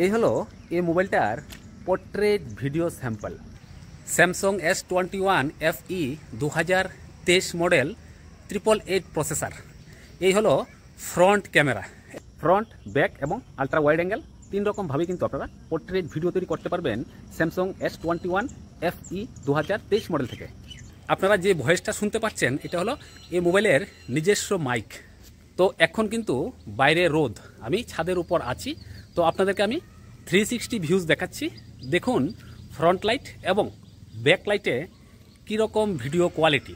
এই হলো এই মোবাইলটার portrait video sample Samsung S21 FE 2023 model 888 processor. এই হলো ফ্রন্ট ক্যামেরা, ফ্রন্ট, ব্যাক এবং আলট্রা ওয়াইড অ্যাঙ্গেল তিন রকমভাবে কিন্তু আপনারা পোর্ট্রেট ভিডিও তৈরি করতে পারবেন স্যামসাং S21 FE 2023 মডেল থেকে। আপনারা যে ভয়েসটা শুনতে পাচ্ছেন এটা হলো এই মোবাইলের নিজস্ব মাইক। তো এখন কিন্তু বাইরে রোদ, আমি ছাদের উপর আছি, তো আপনাদেরকে আমি 360 ভিউজ দেখাচ্ছি। দেখুন ফ্রন্ট লাইট এবং ব্যাক লাইটে কীরকম ভিডিও কোয়ালিটি।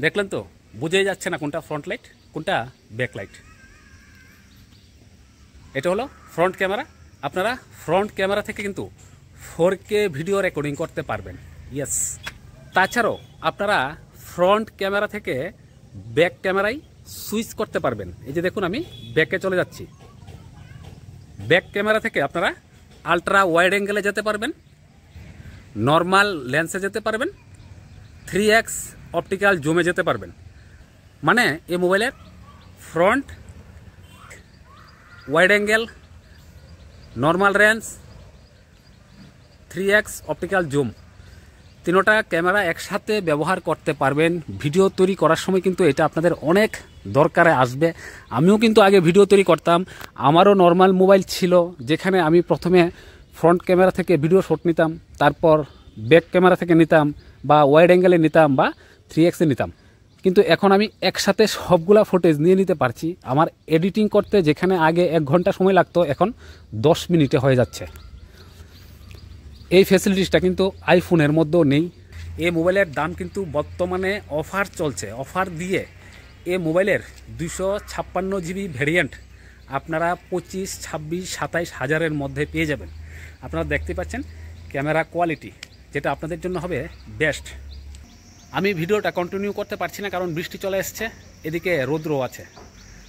দেখলেন তো, বোঝাই যাচ্ছে না কোনটা ফ্রন্ট লাইট কোনটা ব্যাক লাইট। এটা হলো ফ্রন্ট ক্যামেরা। আপনারা ফ্রন্ট ক্যামেরা থেকে কিন্তু 4K ভিডিও রেকর্ডিং করতে পারবেন। ইয়েস, তাছাড়াও আপনারা ফ্রন্ট ক্যামেরা থেকে ব্যাক ক্যামেরায় সুইচ করতে পারবেন। এই যে দেখুন, আমি ব্যাকে চলে যাচ্ছি। ব্যাক ক্যামেরা থেকে আপনারা আলট্রা ওয়াইড অ্যাঙ্গেলে যেতে পারবেন, নর্মাল লেন্সে যেতে পারবেন, 3x অপটিক্যাল জুমে যেতে পারবেন। মানে এই মোবাইলের front, wide angle, normal range, 3x optical zoom তিনোটা ক্যামেরা একসাথে ব্যবহার করতে পারবেন। ভিডিও তৈরি করার সময় কিন্তু এটা আপনাদের অনেক দরকারে আসবে। আমিও কিন্তু আগে ভিডিও তৈরি করতাম, আমারও নর্মাল মোবাইল ছিল যেখানে আমি প্রথমে ফ্রন্ট ক্যামেরা থেকে ভিডিও শট নিতাম, তারপর ব্যাক ক্যামেরা থেকে নিতাম বা ওয়াইড অ্যাঙ্গেলে নিতাম বা 3xে নিতাম। কিন্তু এখন আমি একসাথে সবগুলা ফুটেজ নিয়ে নিতে পারছি। আমার এডিটিং করতে যেখানে আগে 1 ঘন্টা সময় লাগতো এখন 10 মিনিটে হয়ে যাচ্ছে। এই ফ্যাসিলিটিসটা কিন্তু আইফোনের মধ্যেও নেই। এই মোবাইলের দাম কিন্তু বর্তমানে অফার চলছে। অফার দিয়ে এই মোবাইলের 256 GB ভ্যারিয়েন্ট আপনারা 25, 26, 27 হাজারের মধ্যে পেয়ে যাবেন। আপনারা দেখতে পাচ্ছেন ক্যামেরা কোয়ালিটি, যেটা আপনাদের জন্য হবে বেস্ট। আমি ভিডিওটা কন্টিনিউ করতে পারছি না কারণ বৃষ্টি চলে এসছে, এদিকে রৌদ্র আছে।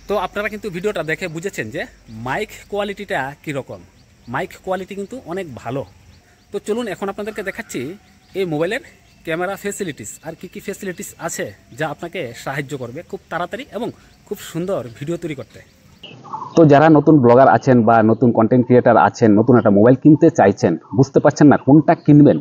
তো আপনারা কিন্তু ভিডিওটা দেখে বুঝেছেন যে মাইক কোয়ালিটিটা কীরকম। মাইক কোয়ালিটি কিন্তু অনেক ভালো। তো চলুন এখন আপনাদেরকে দেখাচ্ছি এই মোবাইলের ক্যামেরা ফ্যাসিলিটিস আর কি ফ্যাসিলিটিস আছে যা আপনাকে সাহায্য করবে খুব তাড়াতাড়ি এবং খুব সুন্দর ভিডিও তৈরি করতে। তো যারা নতুন ব্লগার আছেন বা নতুন কন্টেন্ট ক্রিয়েটার আছেন, নতুন একটা মোবাইল কিনতে চাইছেন, বুঝতে পারছেন না কোনটা কিনবেন,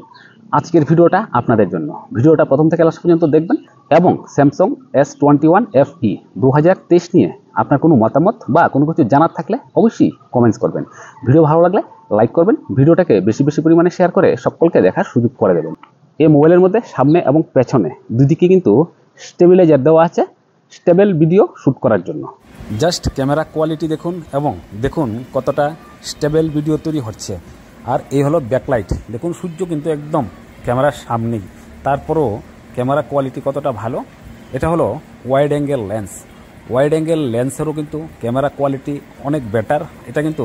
আজকের ভিডিওটা আপনাদের জন্য। ভিডিওটা প্রথম থেকে লাস্ট পর্যন্ত দেখবেন এবং স্যামসাং S21 FE 2023 নিয়ে আপনার কোনো মতামত বা কোনো কিছু জানার থাকলে অবশ্যই কমেন্টস করবেন। ভিডিও ভালো লাগলে লাইক করবেন, ভিডিওটাকে বেশি বেশি পরিমাণে শেয়ার করে সকলকে দেখার সুযোগ করে দেবেন। এই মোবাইলের মধ্যে সামনে এবং পেছনে দুদিকে কিন্তু স্টেবিলাইজার দেওয়া আছে স্টেবল ভিডিও শ্যুট করার জন্য। জাস্ট ক্যামেরা কোয়ালিটি দেখুন এবং দেখুন কতটা স্টেবল ভিডিও তৈরি হচ্ছে। আর এই হলো ব্যাকলাইট, দেখুন সূর্য কিন্তু একদম ক্যামেরার সামনেই, তারপরও ক্যামেরা কোয়ালিটি কতটা ভালো। এটা হলো wide angle lens. Wide angle লেন্সেরও কিন্তু ক্যামেরা কোয়ালিটি অনেক বেটার। এটা কিন্তু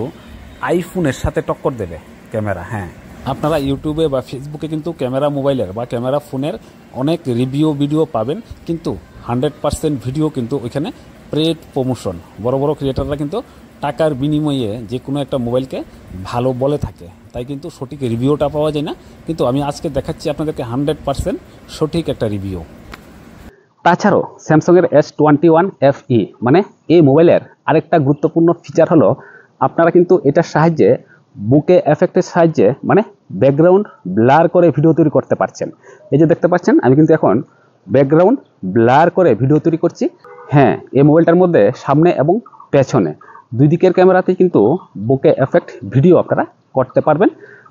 আইফোনের সাথে টক্কর দেবে ক্যামেরা। হ্যাঁ, আপনারা ইউটিউবে বা ফেসবুকে কিন্তু ক্যামেরা মোবাইলের বা ক্যামেরা ফোনের অনেক রিভিউ ভিডিও পাবেন, কিন্তু 100% ভিডিও কিন্তু ওইখানে পেইড প্রমোশন। বড় বড় ক্রিয়েটাররা কিন্তু টাকার বিনিময়ে যে কোনো একটা মোবাইলকে ভালো বলে থাকে, তাই কিন্তু সঠিক রিভিউটা পাওয়া যায় না। কিন্তু আমি আজকে দেখাচ্ছি আপনাদেরকে 100% সঠিক একটা রিভিউ। তাছাড়াও স্যামসাংয়ের S21 FE মানে এই মোবাইলের আরেকটা গুরুত্বপূর্ণ ফিচার হলো আপনারা কিন্তু এটার সাহায্যে বুকে এফেক্টের সাহায্যে মানে ব্যাকগ্রাউন্ড ব্লার করে ভিডিও তৈরি করতে পারছেন। এই যে দেখতে পাচ্ছেন আমি কিন্তু এখন ব্যাকগ্রাউন্ড ব্লার করে ভিডিও তৈরি করছি। হ্যাঁ, এই মোবাইলটার মধ্যে সামনে এবং পেছনে দুই দিকের ক্যামেরাতেই কিন্তু বুকে এফেক্ট ভিডিও আপনারা করতে পারবেন।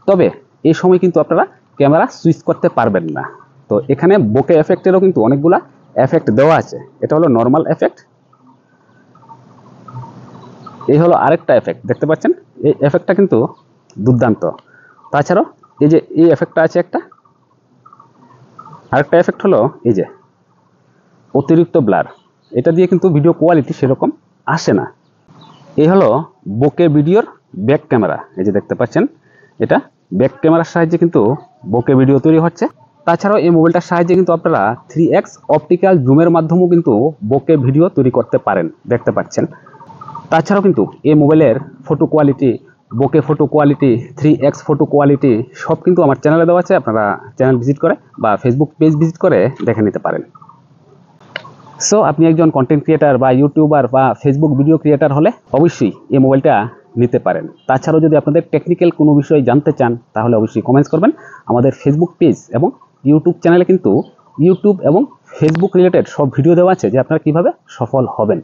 তবে এই সময় কিন্তু আপনারা ক্যামেরা সুইচ করতে পারবেন না। তো এখানে বুকে এফেক্টেরও কিন্তু অনেকগুলা এফেক্ট দেওয়া আছে। এটা হলো নর্মাল এফেক্ট, এই হলো আরেকটা এফেক্ট দেখতে পাচ্ছেন। এই এফেক্টটা কিন্তু দুর্দান্ত। তাছাড়াও এই যে এই এফেক্টটা আছে একটা, আরেকটা এফেক্ট হলো এই যে অতিরিক্ত ব্লার। এটা দিয়ে কিন্তু ভিডিও কোয়ালিটি সেরকম আসে না। এই হলো বোকে ভিডিওর ব্যাক ক্যামেরা। এই যে দেখতে পাচ্ছেন এটা ব্যাক ক্যামেরার সাহায্যে কিন্তু বোকে ভিডিও তৈরি হচ্ছে। তাছাড়াও এই মোবাইলটার সাহায্যে কিন্তু আপনারা 3x অপটিক্যাল জুমের মাধ্যমেও কিন্তু বোকে ভিডিও তৈরি করতে পারেন, দেখতে পাচ্ছেন। তাছাড়াও কিন্তু এই মোবাইলের photo quality, bokeh photo quality, 3x photo quality সব কিন্তু আমার চ্যানেলে দেওয়া আছে। আপনারা চ্যানেল ভিজিট করে বা ফেসবুক পেজ ভিজিট করে দেখে নিতে পারেন। সো আপনি একজন কন্টেন্ট ক্রিয়েটার বা ইউটিউবার বা ফেসবুক ভিডিও ক্রিয়েটার হলে অবশ্যই এই মোবাইলটা নিতে পারেন। তাছাড়াও যদি আপনাদের টেকনিক্যাল কোনো বিষয় জানতে চান তাহলে অবশ্যই কমেন্টস করবেন। আমাদের ফেসবুক পেজ এবং ইউটিউব চ্যানেলে কিন্তু ইউটিউব এবং ফেসবুক রিলেটেড সব ভিডিও দেওয়া আছে যে আপনারা কীভাবে সফল হবেন।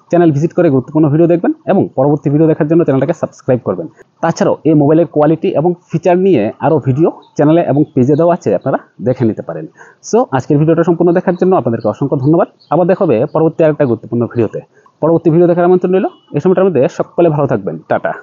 চ্যানেল ভিজিট করে গুরুত্বপূর্ণ ভিডিও দেখবেন এবং পরবর্তী ভিডিও দেখার জন্য চ্যানেলটাকে সাবস্ক্রাইব করবেন। তাছাড়াও এই মোবাইলের কোয়ালিটি এবং ফিচার নিয়ে আরও ভিডিও চ্যানেলে এবং পেজে দেওয়া আছে, আপনারা দেখে নিতে পারেন। সো আজকের ভিডিওটা সম্পূর্ণ দেখার জন্য আপনাদেরকে অসংখ্য ধন্যবাদ। আবার দেখা হবে পরবর্তী আরেকটা গুরুত্বপূর্ণ ভিডিওতে। পরবর্তী ভিডিও দেখার আমন্ত্রণ রইল। এই সময়টার মধ্যে সকলে ভালো থাকবেন। টাটা।